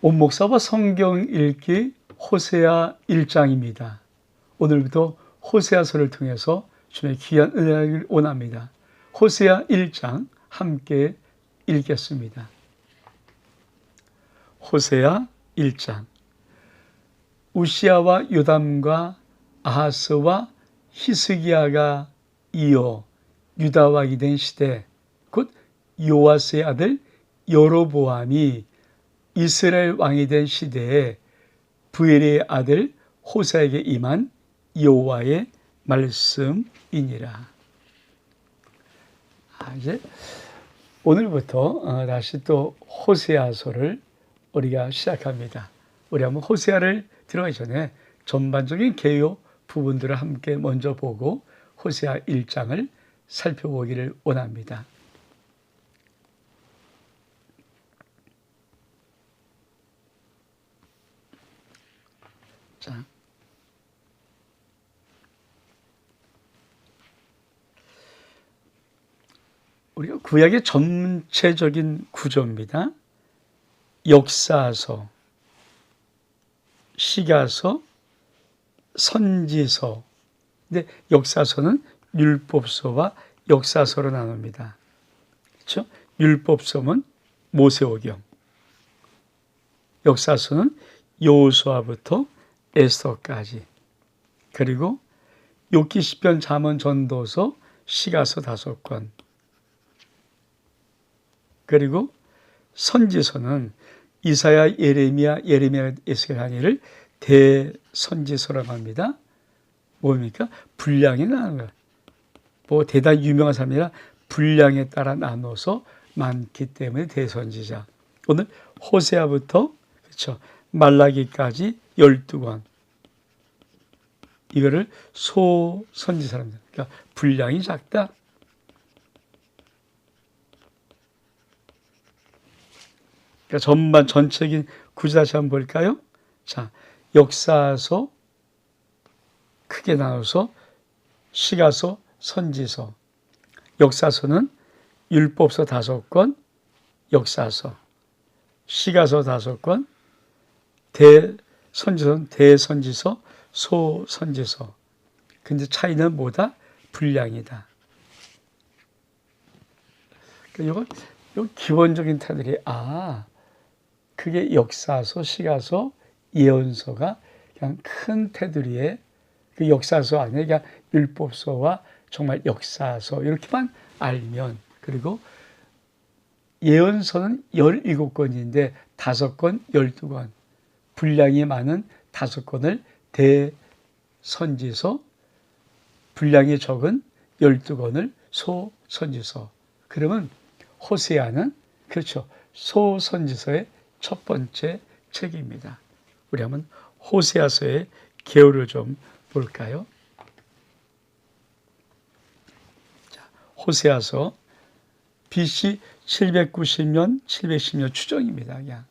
온목사와 성경 읽기 호세아 1장입니다. 오늘부터 호세아서를 통해서 주님의 귀한 은혜를 원합니다. 호세아 1장 함께 읽겠습니다. 호세아 1장. 우시아와 요담과 아하스와 히스기야가 이어 유다 왕이 된 시대, 곧 요아스의 아들 여로보암이 이스라엘 왕이 된 시대에 브엘의 아들 호세아에게 임한 여호와의 말씀이니라. 이제 오늘부터 다시 또 호세아서를 우리가 시작합니다. 우리 한번 호세아를 들어가기 전에 전반적인 개요 부분들을 함께 먼저 보고 호세아 1장을 살펴보기를 원합니다. 자, 우리가 구약의 전체적인 구조입니다. 역사서, 시가서, 선지서. 근데 역사서는 율법서와 역사서로 나눕니다. 그렇죠? 율법서는 모세오경, 역사서는 여호수아부터 에스더까지, 그리고 욥기, 시편, 잠언, 전도서, 시가서 5권, 그리고 선지서는 이사야, 예레미야, 에스겔, 다니엘을 대선지서라고 합니다. 뭡니까? 분량이 나누는 거예요. 뭐 대단히 유명한 사람이라 분량에 따라 나눠서 많기 때문에 대선지자. 오늘 호세아부터 그렇죠, 말라기까지 12권. 이거를 소선지서랍니다. 그러니까 분량이 작다. 그러니까 전체적인 구조 다시 한번 볼까요? 자, 역사서 크게 나눠서 시가서, 선지서. 역사서는 율법서 5권, 역사서. 시가서 5권, 선지서는 대선지서, 소선지서. 근데 차이는 뭐다? 분량이다. 그러니까 이건 기본적인 테두리. 그게 역사서, 시가서, 예언서가 그냥 큰 테두리에 그 역사서 안에 그냥 율법서와 정말 역사서 이렇게만 알면, 그리고 예언서는 17권인데 5권, 12권, 분량이 많은 5권을 대선지서, 분량이 적은 12권을 소선지서. 그러면 호세아는 그렇죠, 소선지서의 첫 번째 책입니다. 우리 한번 호세아서의 개요를 좀 볼까요? 자, 호세아서 BC 790년, 710년 추정입니다. 그냥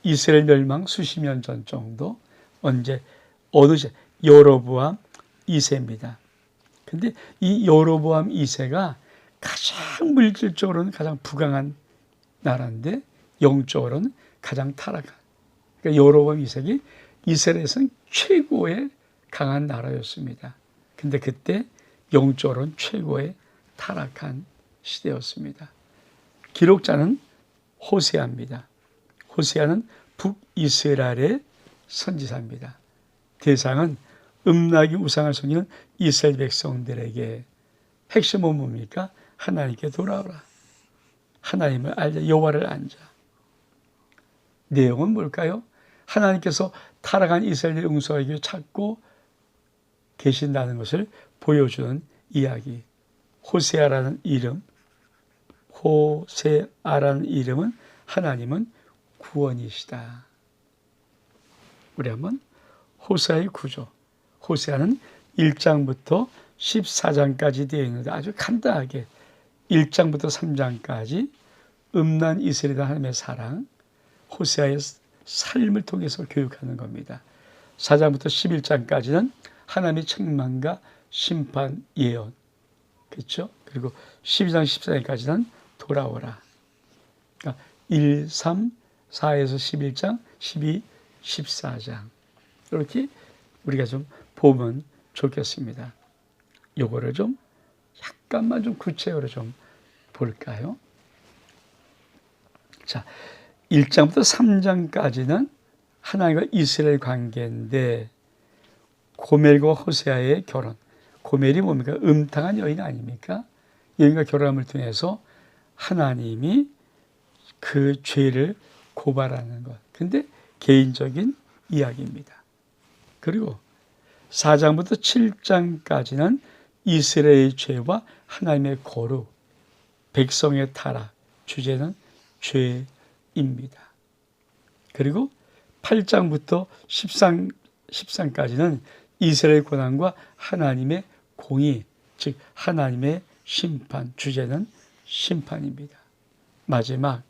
이스라엘 멸망 수십 년 전 정도, 어느 시 여로보암 2세입니다. 근데 이 여로보암 2세가 가장 물질적으로는 가장 부강한 나라인데 영적으로는 가장 타락한. 그러니까 여로보암 2세기 이스라엘에서는 최고의 강한 나라였습니다. 근데 그때 영적으로는 최고의 타락한 시대였습니다. 기록자는 호세아입니다. 호세아는 북이스라엘의 선지자입니다. 대상은 음란하게 우상을 섬기는 이스라엘 백성들에게, 핵심은 뭡니까? 하나님께 돌아오라. 하나님을 알자. 여호와를 알자. 내용은 뭘까요? 하나님께서 타락한 이스라엘의 용서하기 찾고 계신다는 것을 보여주는 이야기. 호세아라는 이름은 하나님은 구원이시다. 우리 한번 호세아의 구조. 호세아는 1장부터 14장까지 되어 있는데 아주 간단하게 1장부터 3장까지 음란 이스라엘의 하나님의 사랑, 호세아의 삶을 통해서 교육하는 겁니다. 4장부터 11장까지는 하나님의 책망과 심판 예언, 그렇죠? 그리고 12장 14장까지는 돌아오라. 그러니까 1, 3, 4에서 11장, 12, 14장. 이렇게 우리가 좀 보면 좋겠습니다. 요거를 좀 약간만 좀 구체적으로 좀 볼까요? 자, 1장부터 3장까지는 하나님과 이스라엘 관계인데 고멜과 호세아의 결혼. 고멜이 뭡니까? 음탕한 여인 아닙니까? 여인과 결혼함을 통해서 하나님이 그 죄를 고발하는 것. 근데 개인적인 이야기입니다. 그리고 4장부터 7장까지는 이스라엘의 죄와 하나님의 거룩, 백성의 타락, 주제는 죄입니다. 그리고 8장부터 10장까지는 이스라엘 고난과 하나님의 공의, 즉 하나님의 심판, 주제는 심판입니다. 마지막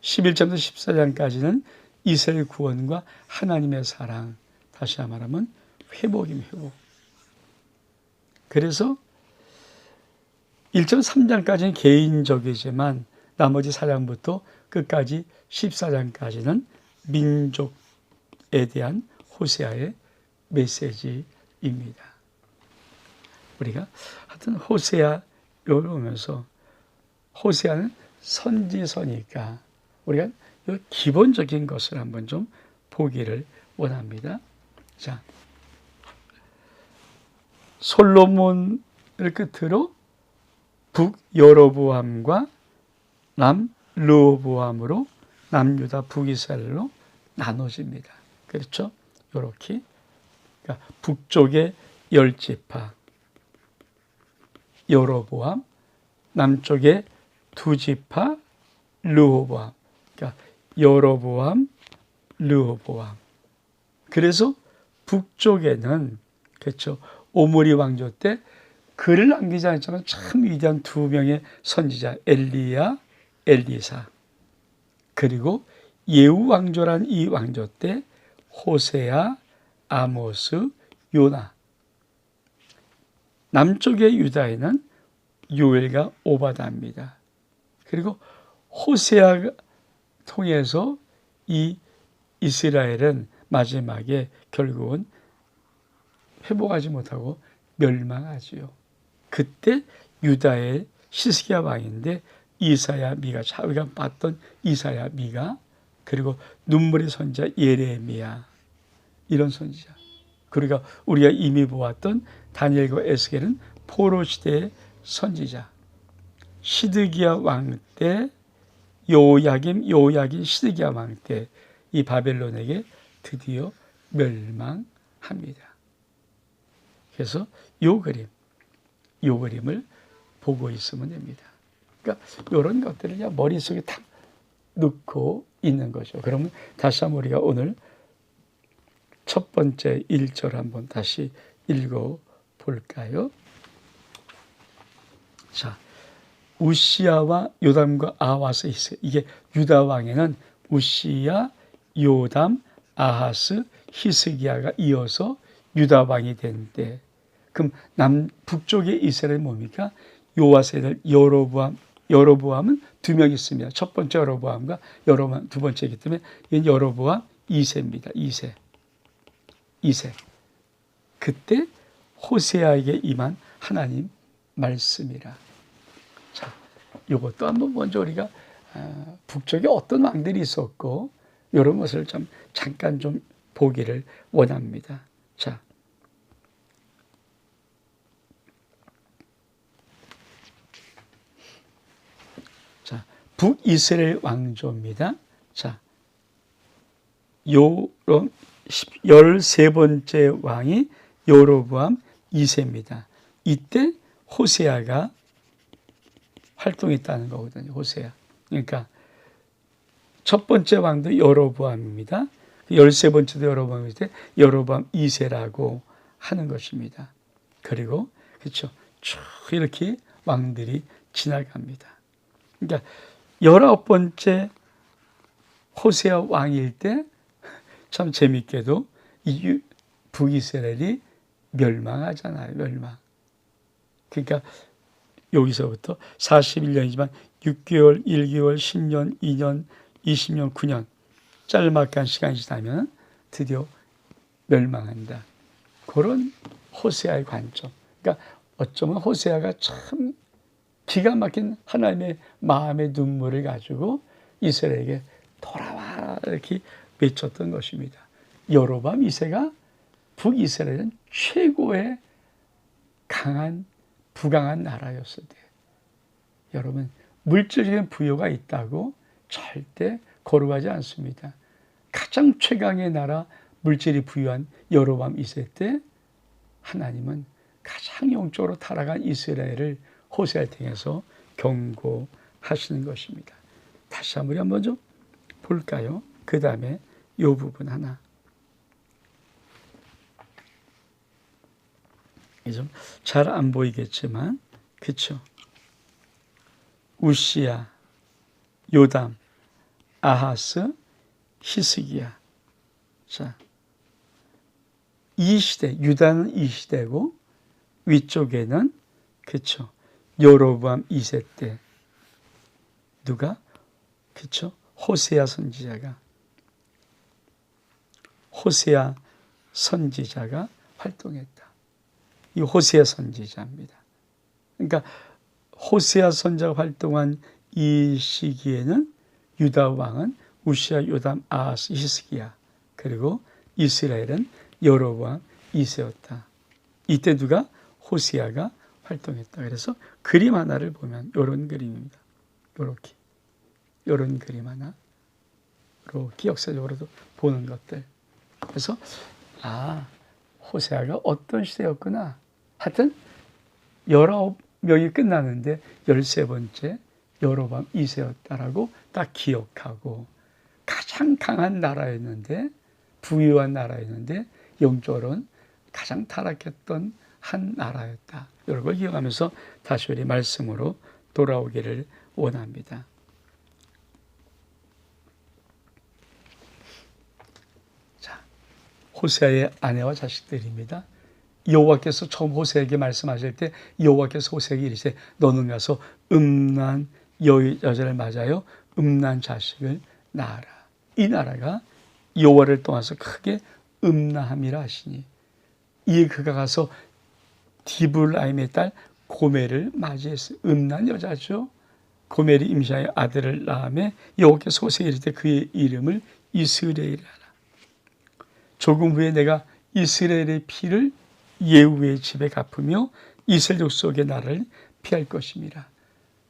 11장부터 14장까지는 이스라엘 구원과 하나님의 사랑, 다시 말하면 회복입니다. 회복. 그래서 1.3장까지는 개인적이지만 나머지 4장부터 끝까지 14장까지는 민족에 대한 호세아의 메시지입니다. 우리가 하여튼 호세아를 보면서 호세아는 선지서니까 우리가 이 기본적인 것을 한번 좀 보기를 원합니다. 자, 솔로몬을 끝으로 북여로보암과 남르호보암으로 남유다 북이스라엘로 나눠집니다. 그렇죠? 이렇게 그러니까 북쪽의 10지파 여로보암, 남쪽의 2지파 르호보암. 그러니까 여로보암, 르호보암. 그래서 북쪽에는 그렇죠. 오므리 왕조 때 글을 남기지 않았지만 참 위대한 2명의 선지자 엘리야, 엘리사. 그리고 예후 왕조란 이 왕조 때 호세아, 아모스, 요나. 남쪽의 유다에는 요엘과 오바다입니다. 그리고 호세아가 통해서 이 이스라엘은 마지막에 결국은 회복하지 못하고 멸망하지요. 그때 유다의 시스기야 왕인데 이사야, 미가, 우리가 봤던 이사야, 미가, 그리고 눈물의 선지자 예레미야, 이런 선지자. 그리고 우리가 이미 보았던 다니엘과 에스겔은 포로 시대의 선지자. 시드기야 왕 때 요야김 시드기야 왕 때 이 바벨론에게 드디어 멸망합니다. 그래서 요 그림을 보고 있으면 됩니다. 그러니까 이런 것들을 그냥 머릿속에 탁 넣고 있는 거죠. 그러면 다시 한번 우리가 오늘 첫 번째 1절 한번 다시 읽어 볼까요? 자, 우시야와 요담과 아하스 있어요. 이게 유다 왕에는 우시야, 요담, 아하스, 히스기야가 이어서 유다 왕이 되는데, 그럼 북쪽의 이스라엘은 뭡니까? 요아세들 여로보암은 2명 있습니다. 첫 번째 여로보암과 여로보암 두 번째이기 때문에 이건 여로보암 2세입니다. 2세. 그때 호세아에게 임한 하나님 말씀이라. 자, 이것도 한번 먼저 우리가 북쪽에 어떤 왕들이 있었고 이런 것을 좀 잠깐 좀 보기를 원합니다. 자, 북이스라엘 왕조입니다. 자, 13번째 왕이 여로보암 2세입니다. 이때 호세아가 활동했다는 거거든요. 호세아. 그러니까 첫 번째 왕도 여로보암입니다. 13번째도 여로보암인데 여로보암 2세라고 하는 것입니다. 그리고 그렇죠. 쭉 이렇게 왕들이 지나갑니다. 그러니까 19번째 호세아 왕일 때 참 재밌게도 이 북이스라엘이 멸망하잖아요. 멸망. 그러니까 여기서부터 41년이지만 6개월, 1개월, 10년, 2년, 20년, 9년 짤막한 시간이 지나면 드디어 멸망한다. 그런 호세아의 관점. 그러니까 어쩌면 호세아가 참 기가 막힌 하나님의 마음의 눈물을 가지고 이스라엘에게 돌아와라 이렇게 외쳤던 것입니다. 여로보암 2세가 북이스라엘은 최고의 강한 부강한 나라였을 때, 여러분 물질적인 부여가 있다고 절대 거룩하지 않습니다. 가장 최강의 나라 물질이 부유한 여로보암 2세 때 하나님은 가장 영적으로 타락한 이스라엘을 호세아를 통해서 경고하시는 것입니다. 다시 한번 좀 볼까요? 그 다음에 이 부분 하나. 좀 잘 안 보이겠지만, 그쵸? 우시야, 요담, 아하스, 히스기야. 자, 이 시대, 유다는 이 시대고, 위쪽에는, 그쵸? 여로보암 2세 때, 누가? 그쵸? 호세아 선지자가 활동했다. 이 호세아 선지자입니다. 그러니까 호세아 선지자가 활동한 이 시기에는 유다 왕은 우시야, 요담, 아하스, 히스기야, 그리고 이스라엘은 여로보암 2세였다. 이때 누가? 호세아가 활동했다. 그래서 그림 하나를 보면 이런 그림입니다. 이런 그림 하나. 이렇게 역사적으로도 보는 것들. 그래서 호세아가 어떤 시대였구나. 하여튼 19명이 끝나는데 13번째 여로보암 2세였다라고 딱 기억하고, 가장 강한 나라였는데, 부유한 나라였는데 영적으로는 가장 타락했던 한 나라였다. 이런 걸 기억하면서 다시 우리 말씀으로 돌아오기를 원합니다. 자, 호세아의 아내와 자식들입니다. 여호와께서 처음 호세에게 말씀하실 때 여호와께서 호세에게 이르시되 너는 가서 음란 여자를 맞아요 음란 자식을 낳아라. 이 나라가 여호와를 떠나서 크게 음란함이라 하시니, 이에 그가 가서 디블라임의 딸 고멜을 맞이했어요. 음란 여자죠. 고멜이 임시하여 아들을 낳음에 여호와께서 호세에게 이르시되 그의 이름을 이스라엘이라 하라. 조금 후에 내가 이스라엘의 피를 예후의 집에 갚으며 이스라엘 족속의 나라를 피할 것임이라.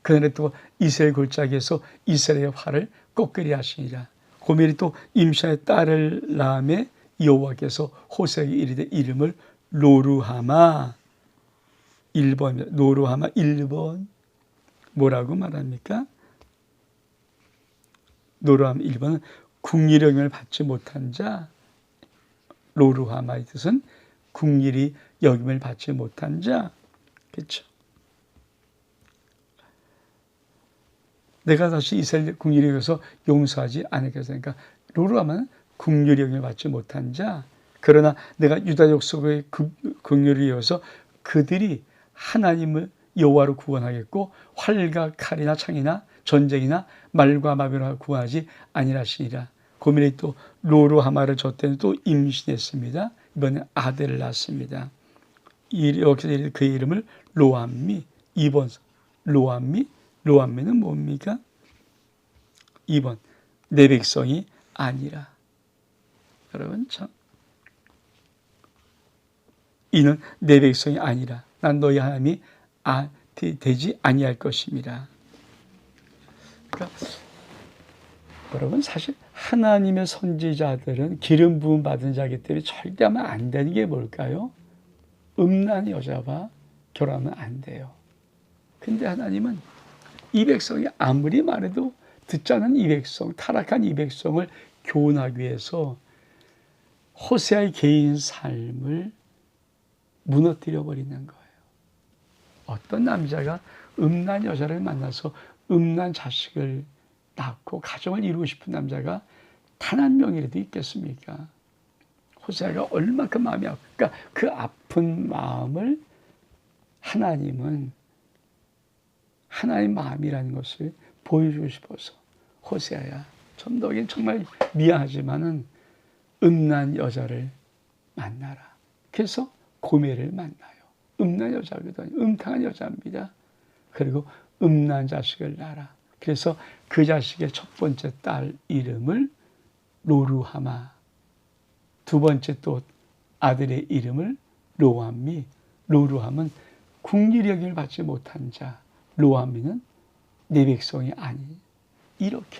그날에 또 이스라엘 골짜기에서 이스라엘의 활을 꺾으리 하시니라. 고멜이 또 임시하여 딸을 낳음에 여호와께서 호세에게 이르되 이름을 로루하마 1번, 로루하마 1번 뭐라고 말합니까? 로루하마 1번은 국리의 영향을 받지 못한 자. 로루하마의 뜻은 국리의 여김을 받지 못한 자. 그렇죠? 내가 다시 이스라엘 국리를 위해서 용서하지 않겠다. 그러니까 로루하마는 국리의 영향을 받지 못한 자. 그러나 내가 유다 족속의 국리를 위해서 그들이 하나님을 여호와로 구원하겠고 활과 칼이나 창이나 전쟁이나 말과 마병으로 구원하지 아니하시니라. 고멜이 또 로루하마를 줬더니 또 임신했습니다. 이번에 아들을 낳았습니다. 여기서 그의 이름을 로암미. 2번 로암미는 뭡니까? 2번 내 백성이 아니라. 여러분 참, 이는 내 백성이 아니라 난 너희 하나님이 되지 아니할 것입니다. 그러니까 여러분 사실 하나님의 선지자들은 기름 부음 받은 자이기 때문에 절대 하면 안 되는 게 뭘까요? 음란 여자와 결혼하면 안 돼요. 근데 하나님은 이 백성이 아무리 말해도 듣지 않은 이 백성, 타락한 이 백성을 교훈하기 위해서 호세아의 개인 삶을 무너뜨려 버리는 거예요. 어떤 남자가 음란 여자를 만나서 음란 자식을 낳고 가정을 이루고 싶은 남자가 단 한 명이라도 있겠습니까? 호세아가 얼마큼 마음이 아프니까 그러니까 그 아픈 마음을 하나님은 하나의 마음이라는 것을 보여주고 싶어서 호세아야 좀 너에겐 정말 미안하지만은 음란 여자를 만나라. 그래서 고멜을 만나요. 음란 여자거든요. 음탕한 여자입니다. 그리고 음란 자식을 낳아라. 그래서 그 자식의 첫 번째 딸 이름을 로루하마, 두 번째 또 아들의 이름을 로암미, 로루함은 국리력을 받지 못한 자, 로암미는 내 백성이 아니. 이렇게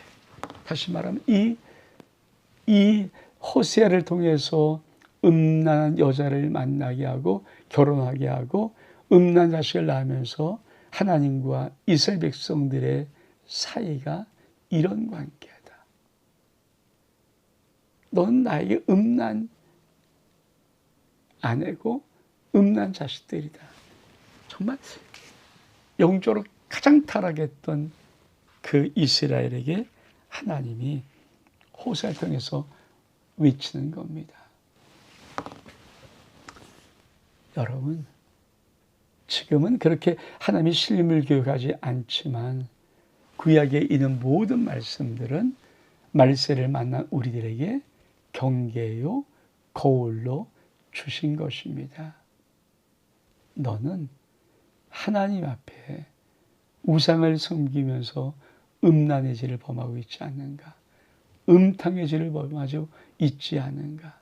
다시 말하면 이 호세아를 통해서 음란한 여자를 만나게 하고 결혼하게 하고 음란 자식을 낳으면서 하나님과 이스라엘 백성들의 사이가 이런 관계다. 넌 나에게 음란 아내고 음란 자식들이다. 정말 영적으로 가장 타락했던 그 이스라엘에게 하나님이 호세아를 통해서 외치는 겁니다. 여러분, 지금은 그렇게 하나님이 신림을 교육하지 않지만 구약에 있는 모든 말씀들은 말세를 만난 우리들에게 경계요, 거울로 주신 것입니다. 너는 하나님 앞에 우상을 섬기면서 음란의 죄를 범하고 있지 않는가? 음탕의 죄를 범하고 있지 않는가?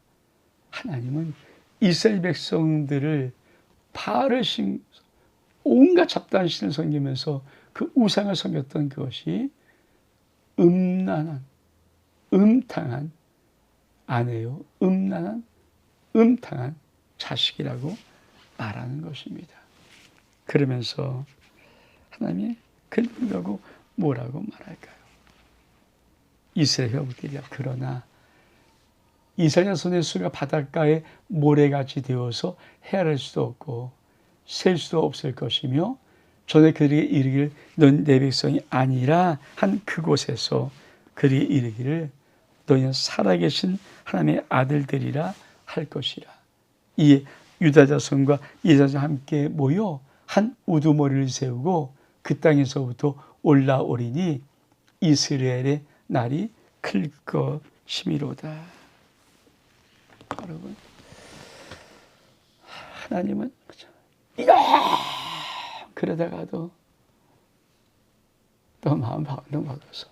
하나님은 이스라엘 백성들을 바알을 온갖 잡다한 신을 섬기면서 그 우상을 섬겼던 그것이 음란한, 음탕한 아내요, 음란한, 음탕한 자식이라고 말하는 것입니다. 그러면서 하나님이 그들하고 뭐라고 말할까요? 이스라엘 회복들이야. 그러나 이스라엘 자손의 수가 바닷가에 모래같이 되어서 헤아릴 수도 없고 셀 수도 없을 것이며 전에 그들에게 이르기를 넌 내 백성이 아니라 한 그곳에서 그들에게 이르기를 너희는 살아계신 하나님의 아들들이라 할 것이라. 이에 유다 자손과 이스라엘 자손 함께 모여 한 우두머리를 세우고 그 땅에서부터 올라오리니 이스라엘의 날이 클 것이미로다. 여러분, 하나님은 이거 그러다가도 너 마음 바꿔서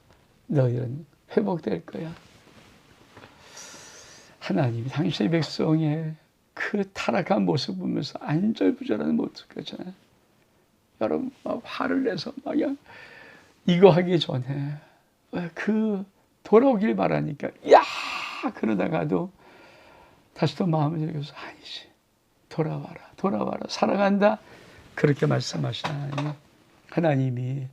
너희는 회복될 거야. 하나님이 당신의 백성의 그 타락한 모습 보면서 안절부절하는 모습 같잖아요. 여러분 막 화를 내서 막 이거 하기 전에 그 돌아오길 바라니까 야 그러다가도 다시 또 마음을 열어서 아니지 돌아와라 살아간다 그렇게 말씀하시는 하나님이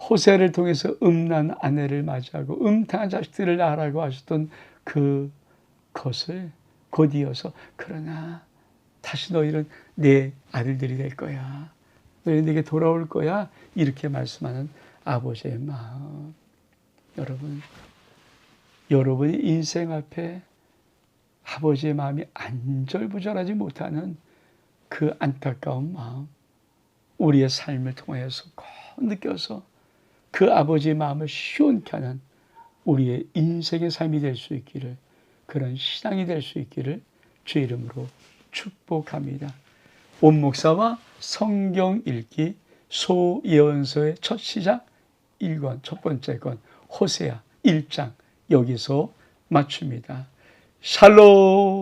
호세아를 통해서 음란 아내를 맞이하고 음탕한 자식들을 낳으라고 하셨던 그것을 곧 이어서 그러나 다시 너희는 내 아들들이 될 거야. 너희 내게 돌아올 거야. 이렇게 말씀하는 아버지의 마음. 여러분의 인생 앞에 아버지의 마음이 안절부절하지 못하는 그 안타까운 마음, 우리의 삶을 통해서 꼭 느껴서 그 아버지의 마음을 시원케 하는 우리의 인생의 삶이 될 수 있기를, 그런 신앙이 될 수 있기를 주의 이름으로 축복합니다. 온 목사와 성경 읽기 소예언서의 첫 시작 1권, 첫 번째 권 호세아 1장 여기서 마칩니다. 샬롬.